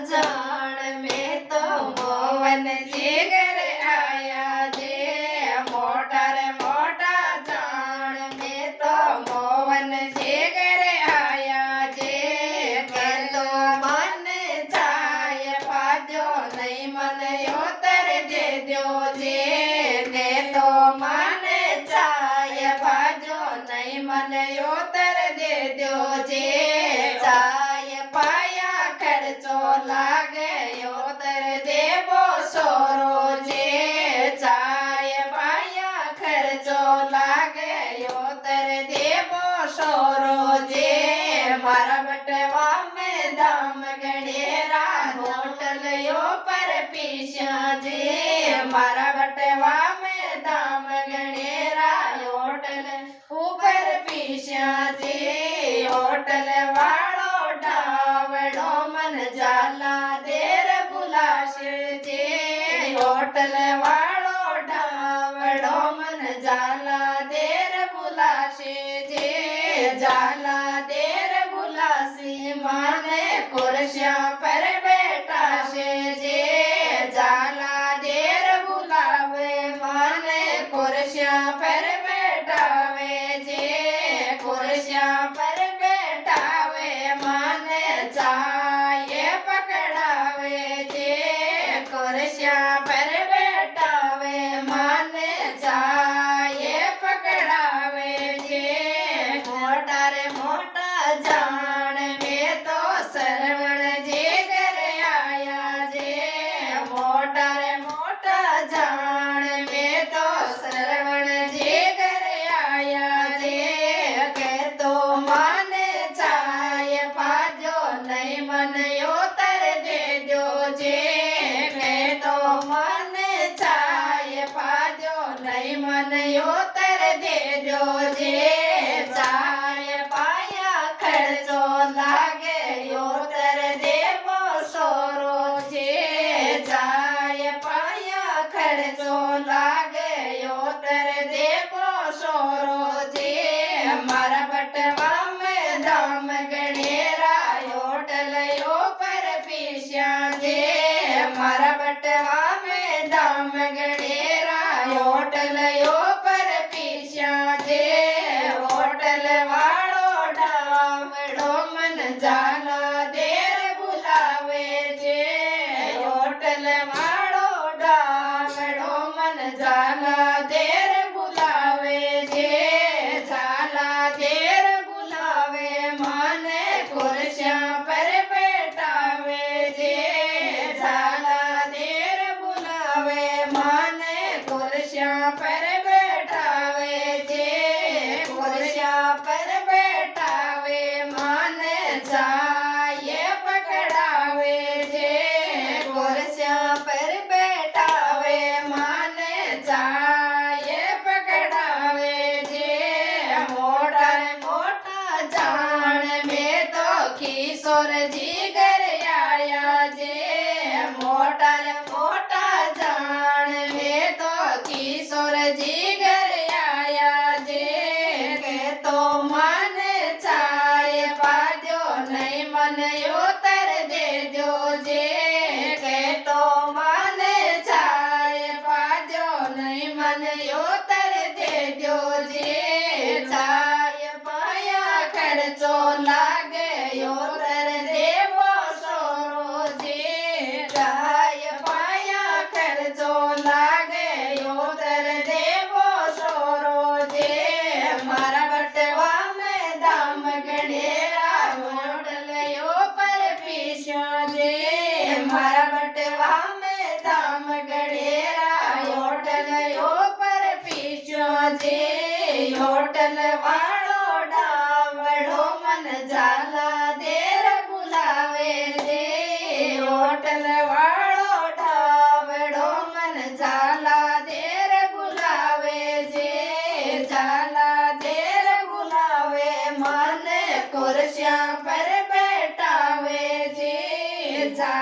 જાણ મેં તો મોવન જીગર આયા જે મોટા રે મોટા જાણ મેં તો મોવન જીગર આયા જે કે તો મને જાય પાજો નહીં મને ઉતર દેજો જે ને તો મને જાય પાજો નહીં મને ઉતર દેજો જે જાય પાયા ખર્ચો લાગે ઉતર દેવો સોરો જે જાય પાયા ખર્ચો લાગે ઉતર દેવો સોરો જે મારા બટવા में दाम गणेरा होटल यो पर पीछा जे मारा बटवा में दाम गणेरा होटल ऊपर पीछा जे होटल वालो डावड़ो मन जाला देर बुलाशे जे होटल वालो डावड़ो मन जाला देर बुलाशे जे जाला देर बुलासी माने कुर्सियां पर बैठा से जे जाला देर बुलावे माने कुर्सियां पर बैठावे जे कुर्सियां पर बैठावे माने चाय पकड़ावे जे कुर्सियां पर बैठावे माने चाय पकड़ावे जे मोटा रे मोटा जान में तो सरवण जीगर आया जे मोटा रे मोटा जान में तो सरवण जीगर आया जे के तो माने चाय पाजो नहीं मन उतर दे जो जे के तो माने चाय पाजो नहीं मन उतर दे जो जे चाय पाया खर्चो लागे उतर देवो सोरो जे चाय पाया खर्चो लागे उतर देवो सोरो जे मारा बटवा में दाम गणेरा होटल यो पर पीछा जे मारा बटवा में दाम गणेरा होटल यो पर पीछा जे होटल वालो डावड़ो मन जाला देर बुलावे जे होटल वालो डावड़ो मन जाला देर बुलावे जे जाला देर बुलावे माने कुर्सियां पर बैठावे जे जाला देर बुलावे माने कुर्सियां पर बैठावे जे कुर्सियां पर बैठावे माने चाय पकड़ावे जे कुर्सियां पर बैठावे माने चाय पकड़ावे जे मोटा रे मोटा जान में तो किशोर जीगर आया जे मोटा रे मोटा जान में तो किशोर जीगर आया जे के तो मन चाय पाजो नहीं मन उतर दे जो जे के तो मन चाय पाजो नहीं मन उतर दे जो जे चाय पाया खर्चो लागे उतर देवो सोरो जे चाय पाया खर्चो लागे उतर देवो सोरो जे मारा बटवा में दाम गणेरा होटल यो पर पीछा जे मारा बटवा में दाम गणेरा होटल यो पर पीछा जे होटल वालो डावड़ो मन जाला देर बुलावे जे होटल वालो डावड़ो मन जाला देर बुलावे जे जाला देर बुलावे माने कुर्सियां पर बैठावे जे जा